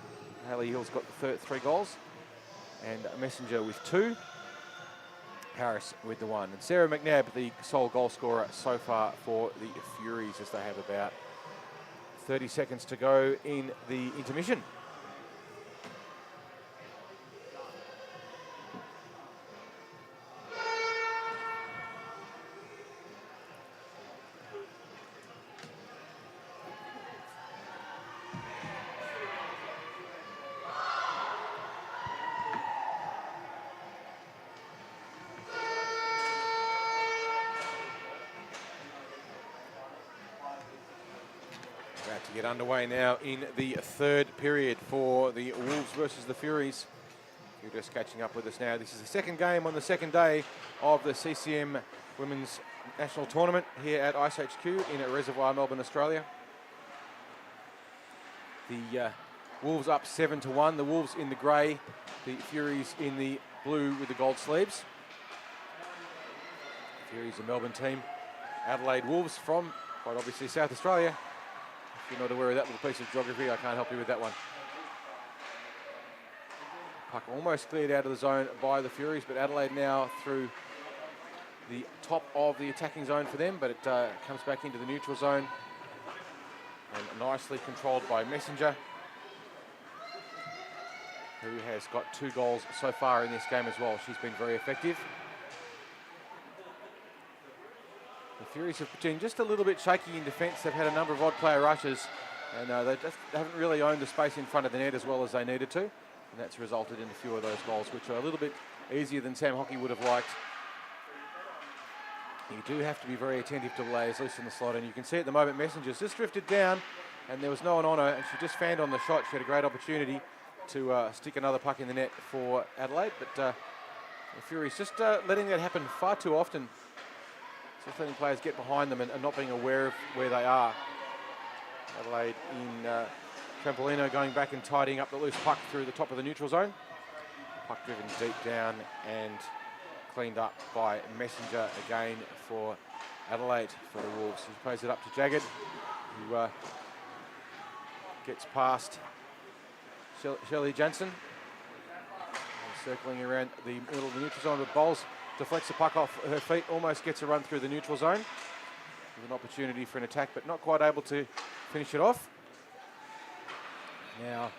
Hayley Hill's got the 3 goals. And Messenger with 2. Harris with the 1. And Sarah McNabb, the sole goal scorer so far for the Furies, as they have about 30 seconds to go in the intermission. About to get underway now in the third period for the Wolves versus the Furies. If you're just catching up with us now, this is the second game on the second day of the CCM Women's National Tournament here at iceHQ in Reservoir, Melbourne, Australia. The Wolves up 7-1. The Wolves in the grey, the Furies in the blue with the gold sleeves. The Furies, a Melbourne team. Adelaide Wolves from, quite obviously, South Australia. If you're not aware of that little piece of geography, I can't help you with that one. Puck almost cleared out of the zone by the Furies, but Adelaide now through the top of the attacking zone for them, but it comes back into the neutral zone and nicely controlled by Messenger, who has got 2 goals so far in this game as well. She's been very effective. The Furies have been just a little bit shaky in defence. They've had a number of odd player rushes, and they just haven't really owned the space in front of the net as well as they needed to. And that's resulted in a few of those goals, which are a little bit easier than Sam Hockey would have liked. You do have to be very attentive to the layers loose in the slot, and you can see at the moment Messenger's just drifted down, and there was no one on her, and she just fanned on the shot. She had a great opportunity to stick another puck in the net for Adelaide, but the Furies just letting that happen far too often. Just letting players get behind them and not being aware of where they are. Adelaide in Trampolino going back and tidying up the loose puck through the top of the neutral zone. Puck driven deep down and cleaned up by Messenger again for Adelaide for the Wolves. He plays it up to Jagged, who gets past Shelley Jansen. Circling around the middle of the neutral zone with Bowles. Deflects the puck off her feet, almost gets a run through the neutral zone. With an opportunity for an attack, but not quite able to finish it off. Now,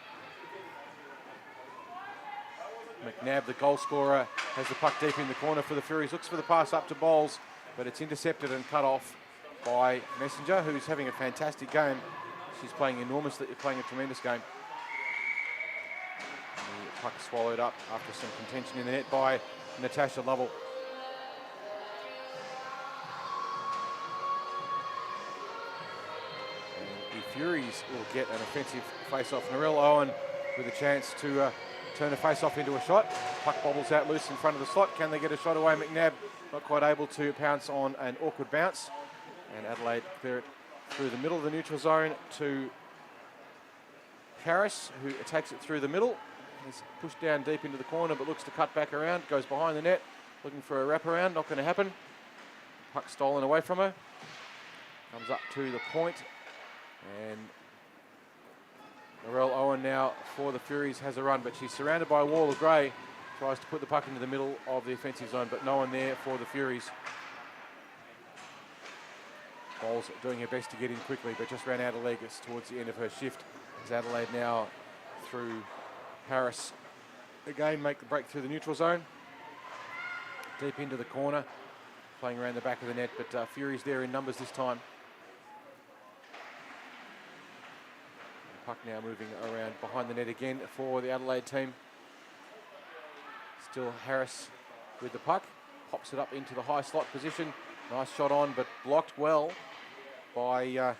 McNabb, the goal scorer, has the puck deep in the corner for the Furies. Looks for the pass up to Bowles, but it's intercepted and cut off by Messenger, who's having a fantastic game. She's playing a tremendous game. And the puck swallowed up after some contention in the net by Natasha Lovell. And the Furies will get an offensive face-off. Narelle Owen with a chance to turn a face-off into a shot. Puck bobbles out loose in front of the slot. Can they get a shot away? McNabb not quite able to pounce on an awkward bounce. And Adelaide clear it through the middle of the neutral zone to Harris, who takes it through the middle. He's pushed down deep into the corner, but looks to cut back around. Goes behind the net, looking for a wraparound. Not going to happen. Puck stolen away from her. Comes up to the point, and Narelle Owen now for the Furies has a run, but she's surrounded by a wall of grey. Tries to put the puck into the middle of the offensive zone, but no one there for the Furies. Bowles doing her best to get in quickly, but just ran out of legs towards the end of her shift. As Adelaide now through Harris again make the break through the neutral zone. Deep into the corner, playing around the back of the net, but Furies there in numbers this time. The puck now moving around behind the net again for the Adelaide team. Still Harris with the puck, pops it up into the high slot position. Nice shot on, but blocked well by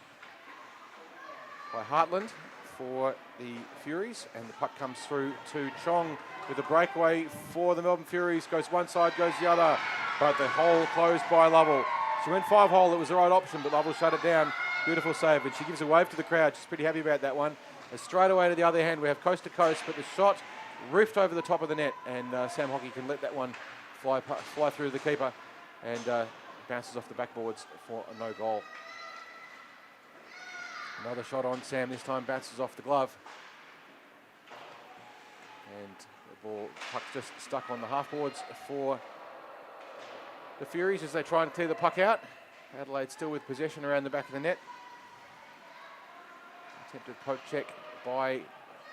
Hartland for the Furies, and the puck comes through to Chong with a breakaway for the Melbourne Furies. Goes one side, goes the other, but the hole closed by Lovell. She went 5-hole, it was the right option, but Lovell shut it down. Beautiful save, and she gives a wave to the crowd. She's pretty happy about that one. And straight away to the other hand, we have coast to coast, but the shot riffed over the top of the net, and Sam Hockey can let that one fly through the keeper, and bounces off the backboards for a no goal. Another shot on Sam, this time bounces off the glove. And the puck just stuck on the half-boards for the Furies as they try and clear the puck out. Adelaide still with possession around the back of the net. Attempted poke check by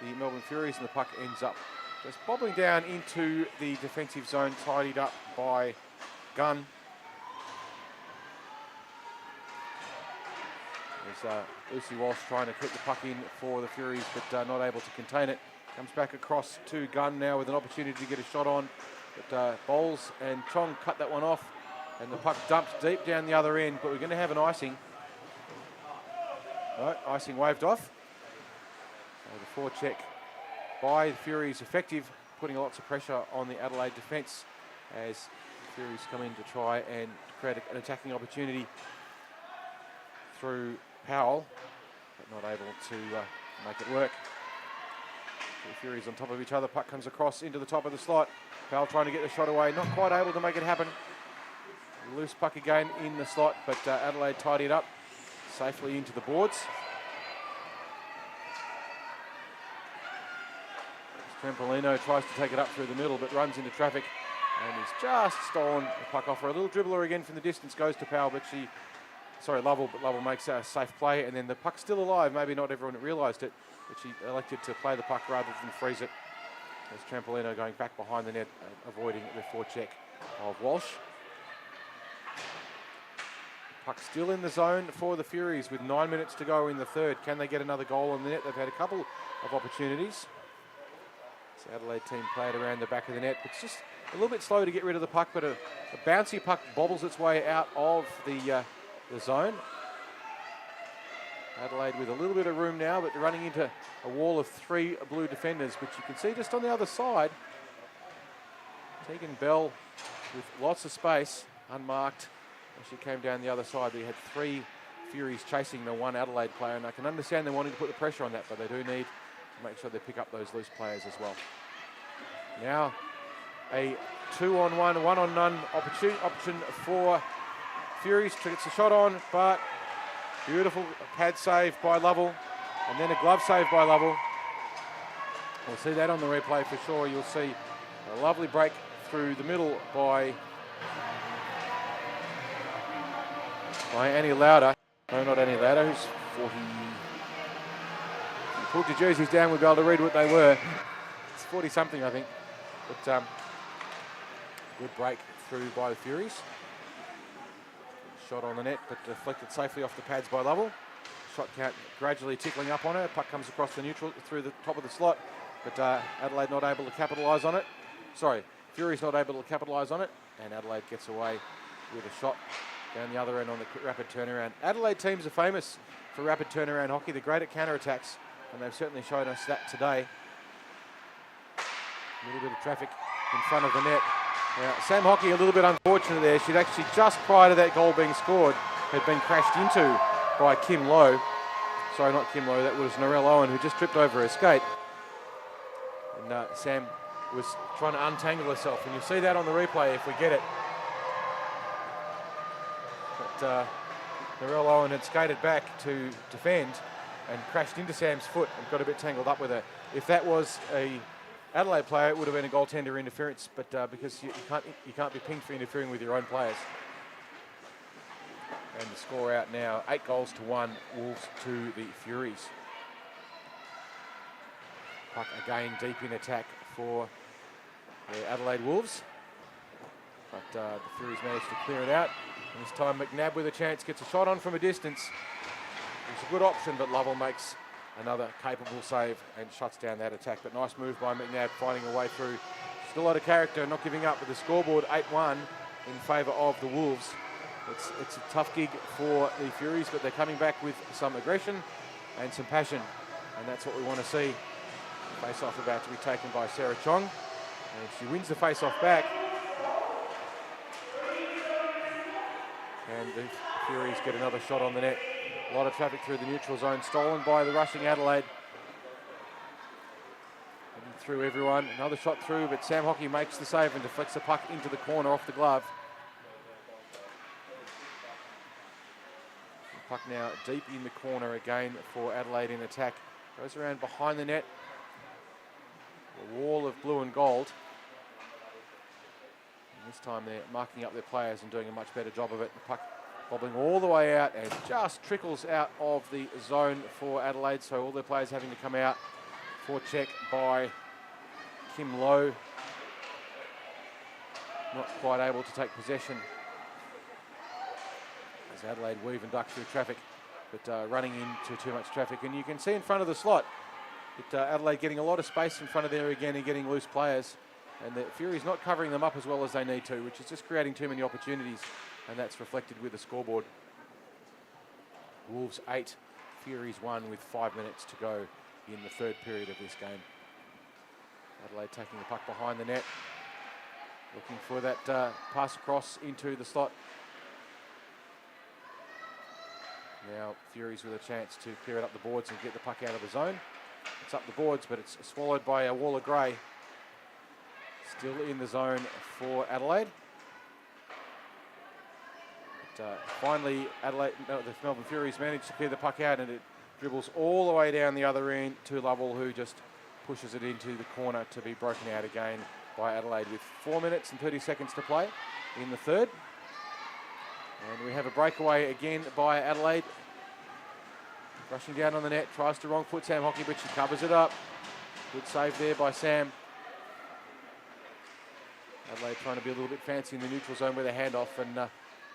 the Melbourne Furies, and the puck ends up just bobbling down into the defensive zone, tidied up by Gunn. There's Lucy Walsh trying to keep the puck in for the Furies, but not able to contain it. Comes back across to Gunn now with an opportunity to get a shot on, but Bowles and Chong cut that one off, and the puck dumped deep down the other end, but we're going to have an icing. No, icing waved off. So the forecheck by the Furies effective, putting lots of pressure on the Adelaide defence as the Furies come in to try and create an attacking opportunity through Powell, but not able to make it work. The Furies on top of each other, puck comes across into the top of the slot. Powell trying to get the shot away, not quite able to make it happen. Loose puck again in the slot, but Adelaide tidy it up safely into the boards. Trampolino tries to take it up through the middle, but runs into traffic and he's just stolen the puck off her. A little dribbler again from the distance goes to Powell, but Lovell makes a safe play, and then the puck's still alive. Maybe not everyone realised it, but she elected to play the puck rather than freeze it. There's Trampolino going back behind the net, avoiding the forecheck of Walsh. Puck still in the zone for the Furies with 9 minutes to go in the third. Can they get another goal on the net? They've had a couple of opportunities. The Adelaide team played around the back of the net. It's just a little bit slow to get rid of the puck, but a bouncy puck bobbles its way out of the zone. Adelaide with a little bit of room now, but running into a wall of 3 blue defenders, which you can see just on the other side. Tegan Bell with lots of space, unmarked, as she came down the other side. We had 3 Furies chasing the 1 Adelaide player, and I can understand them wanting to put the pressure on that, but they do need to make sure they pick up those loose players as well. Now a 2-on-1, 1-on-none option for Furies. Gets a shot on, but beautiful pad save by Lovell, and then a glove save by Lovell. We'll see that on the replay for sure. You'll see a lovely break through the middle by Annie Lauder. No, not Annie Lauder, who's 40. Pulled your jerseys down, we'll be able to read what they were. It's 40-something, I think. But good break through by the Furies. Shot on the net, but deflected safely off the pads by Lovell. Shot count gradually tickling up on her. Puck comes across the neutral through the top of the slot, but Adelaide not able to capitalise on it. Sorry, Furies not able to capitalise on it, and Adelaide gets away with a shot down the other end on the rapid turnaround. Adelaide teams are famous for rapid turnaround hockey. They're great at counter-attacks, and they've certainly shown us that today. A little bit of traffic in front of the net. Now, Sam Hockey a little bit unfortunate there. She'd actually just prior to that goal being scored had been crashed into by Kim Lowe. sorry, not Kim Lowe, that was Narelle Owen, who just tripped over her skate. And Sam was trying to untangle herself, and you'll see that on the replay if we get it. But Narelle Owen had skated back to defend and crashed into Sam's foot and got a bit tangled up with her. If that was a Adelaide player, it would have been a goaltender interference, but because you can't be pinged for interfering with your own players. And the score out now, 8-1, Wolves to the Furies. Puck again deep in attack for the Adelaide Wolves. But the Furies managed to clear it out. And this time McNabb with a chance, gets a shot on from a distance. It's a good option, but Lovell makes another capable save and shuts down that attack. But nice move by McNabb, finding a way through. Still a lot of character, not giving up with the scoreboard, 8-1 in favour of the Wolves. It's a tough gig for the Furies, but they're coming back with some aggression and some passion, and that's what we want to see. Face-off about to be taken by Sarah Chong, and she wins the face-off back. And the Furies get another shot on the net. A lot of traffic through the neutral zone, stolen by the rushing Adelaide. Getting through everyone, another shot through, but Sam Hockey makes the save and deflects the puck into the corner off the glove. Puck now deep in the corner again for Adelaide in attack. Goes around behind the net. A wall of blue and gold. And this time they're marking up their players and doing a much better job of it. The puck bobbling all the way out and just trickles out of the zone for Adelaide. So all their players having to come out. Forecheck by Kim Lowe. Not quite able to take possession. Adelaide weave and duck through traffic, but running into too much traffic. And you can see in front of the slot that Adelaide getting a lot of space in front of there again and getting loose players. And the Furies not covering them up as well as they need to, which is just creating too many opportunities. And that's reflected with the scoreboard. Wolves 8, Furies 1 with 5 minutes to go in the third period of this game. Adelaide taking the puck behind the net, looking for that pass across into the slot. Now Furies with a chance to clear it up the boards and get the puck out of the zone. It's up the boards, but it's swallowed by a wall of grey. Still in the zone for Adelaide. But, finally, the Melbourne Furies managed to clear the puck out, and it dribbles all the way down the other end to Lovell, who just pushes it into the corner to be broken out again by Adelaide with 4 minutes and 30 seconds to play in the third. And we have a breakaway again by Adelaide. Rushing down on the net, tries to wrong foot Sam Hockey, but she covers it up. Good save there by Sam. Adelaide trying to be a little bit fancy in the neutral zone with a handoff and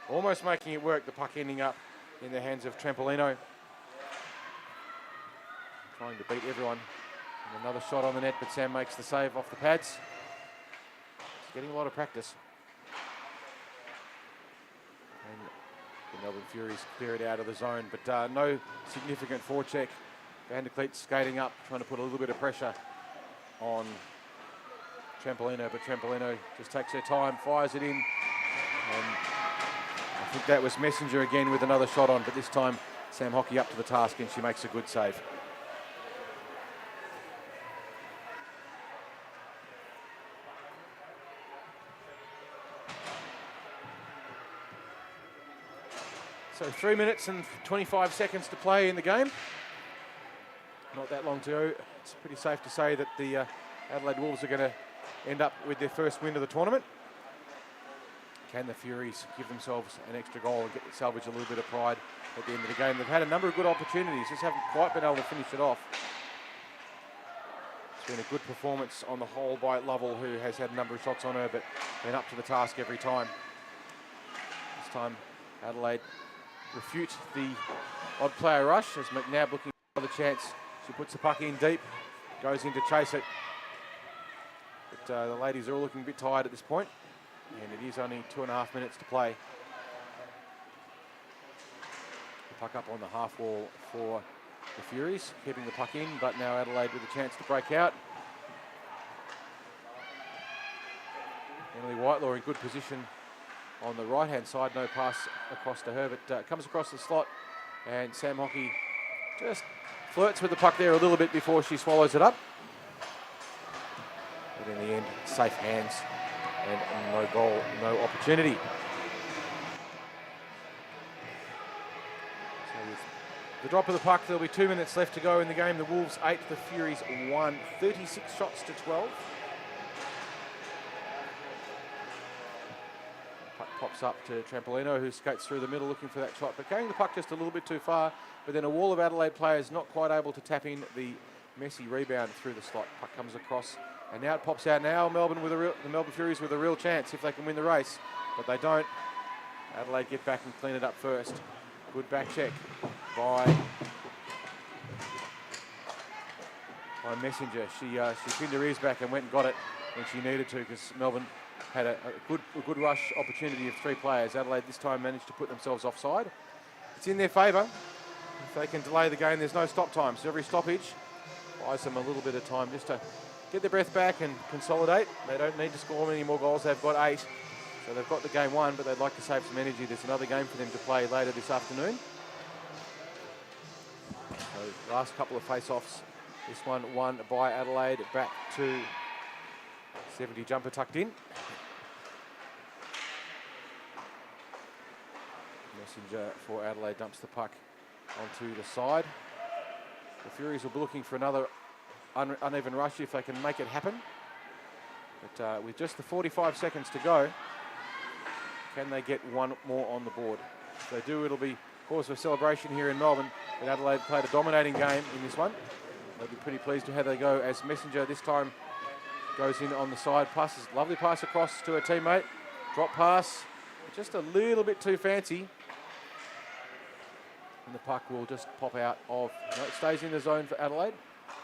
almost making it work. The puck ending up in the hands of Trampolino. Trying to beat everyone. And another shot on the net, but Sam makes the save off the pads. He's getting a lot of practice. And the Melbourne Furies clear it out of the zone, but no significant forecheck. Van der Kleet skating up, trying to put a little bit of pressure on Trampolino, but Trampolino just takes her time, fires it in. And I think that was Messenger again with another shot on, but this time Sam Hockey up to the task and she makes a good save. So 3 minutes and 25 seconds to play in the game. Not that long to go. It's pretty safe to say that the Adelaide Wolves are going to end up with their first win of the tournament. Can the Furies give themselves an extra goal and salvage a little bit of pride at the end of the game? They've had a number of good opportunities, just haven't quite been able to finish it off. It's been a good performance on the whole by Lovell, who has had a number of shots on her, but been up to the task every time. This time, Adelaide refute the odd player rush as McNabb looking for the chance. She puts the puck in deep, goes in to chase it. But the ladies are all looking a bit tired at this point, and it is only 2.5 minutes to play. The puck up on the half wall for the Furies, keeping the puck in, but now Adelaide with a chance to break out. Emily Whitelaw in good position on the right-hand side, no pass across to her, but comes across the slot, and Sam Hockey Just flirts with the puck there a little bit before she swallows it up. But in the end, safe hands and no goal, no opportunity. So with the drop of the puck, there'll be 2 minutes left to go in the game. The Wolves 8, the Furies 1, 36 shots to 12. Puck pops up to Trampolino, who skates through the middle looking for that shot, but carrying the puck just a little bit too far. But then a wall of Adelaide players not quite able to tap in the messy rebound through the slot. Puck comes across, and now it pops out. Now Melbourne with the Melbourne Furies with a real chance if they can win the race, but they don't. Adelaide get back and clean it up first. Good back check by Messenger. She pinned her ears back and went and got it when she needed to, because Melbourne had a good rush opportunity of 3 players. Adelaide this time managed to put themselves offside. It's in their favour. If they can delay the game, there's no stop time. So every stoppage buys them a little bit of time just to get their breath back and consolidate. They don't need to score many more goals. They've got 8. So they've got the game won, but they'd like to save some energy. There's another game for them to play later this afternoon. So last couple of face-offs. This one won by Adelaide. Back to 70 jumper tucked in. Messenger for Adelaide dumps the puck onto the side. The Furies will be looking for another uneven rush if they can make it happen. But with just the 45 seconds to go, can they get one more on the board? If they do, it'll be cause for celebration here in Melbourne. But Adelaide played a dominating game in this one. They'll be pretty pleased with how they go, as Messenger this time goes in on the side. Passes, lovely pass across to her teammate. Drop pass, just a little bit too fancy. And the puck will just pop out of, no, it stays in the zone for Adelaide,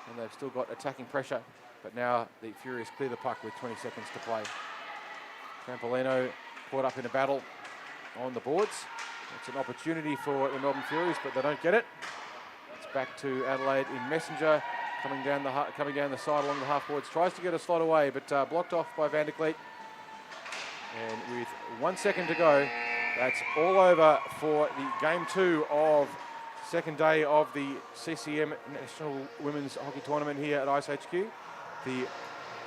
and they've still got attacking pressure, but now the Furies clear the puck with 20 seconds to play. Trampolino caught up in a battle on the boards. It's an opportunity for the Melbourne Furies, but they don't get it. It's back to Adelaide in Messenger, coming down the side along the half boards, tries to get a slot away, but blocked off by Van der Kleet. And with 1 second to go, that's all over for the game 2 of second day of the CCM National Women's Hockey Tournament here at iceHQ. The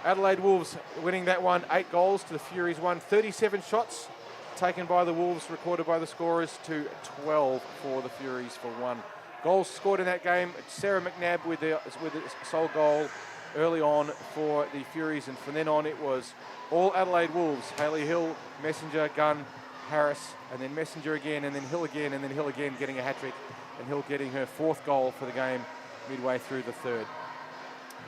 Adelaide Wolves winning that one, 8 goals to the Furies 1, 37 shots taken by the Wolves, recorded by the scorers, to 12 for the Furies for 1. Goals scored in that game, Sarah McNabb with the sole goal early on for the Furies, and from then on it was all Adelaide Wolves. Hayley Hill, Messenger, Gunn, Harris, and then Messenger again, and then Hill again, and then Hill again, getting a hat-trick, and Hill getting her 4th goal for the game midway through the 3rd.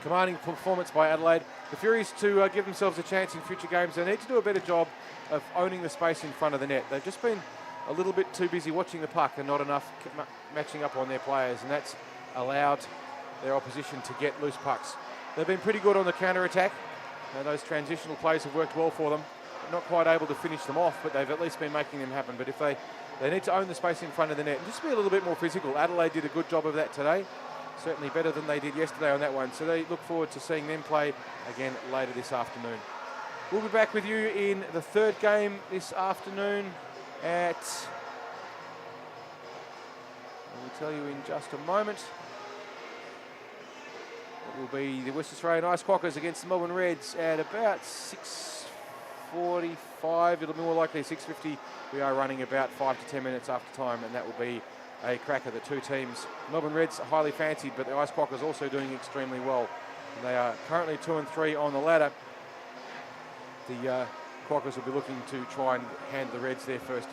Commanding performance by Adelaide. The Furies, to give themselves a chance in future games, they need to do a better job of owning the space in front of the net. They've just been a little bit too busy watching the puck and not enough matching up on their players, and that's allowed their opposition to get loose pucks. They've been pretty good on the counter-attack. Those transitional plays have worked well for them. Not quite able to finish them off, but they've at least been making them happen. But if they need to own the space in front of the net and just be a little bit more physical. Adelaide did a good job of that today. Certainly better than they did yesterday on that one. So they look forward to seeing them play again later this afternoon. We'll be back with you in the 3rd game this afternoon at, I will tell you in just a moment. It will be the West Australian Ice Quackers against the Melbourne Reds at about 6:45. It'll be more likely 6:50. We are running about 5 to 10 minutes after time, and that will be a cracker. The two teams, Melbourne Reds, are highly fancied, but the Ice Quackers also doing extremely well. And they are currently 2 and 3 on the ladder. The Quackers will be looking to try and hand the Reds their first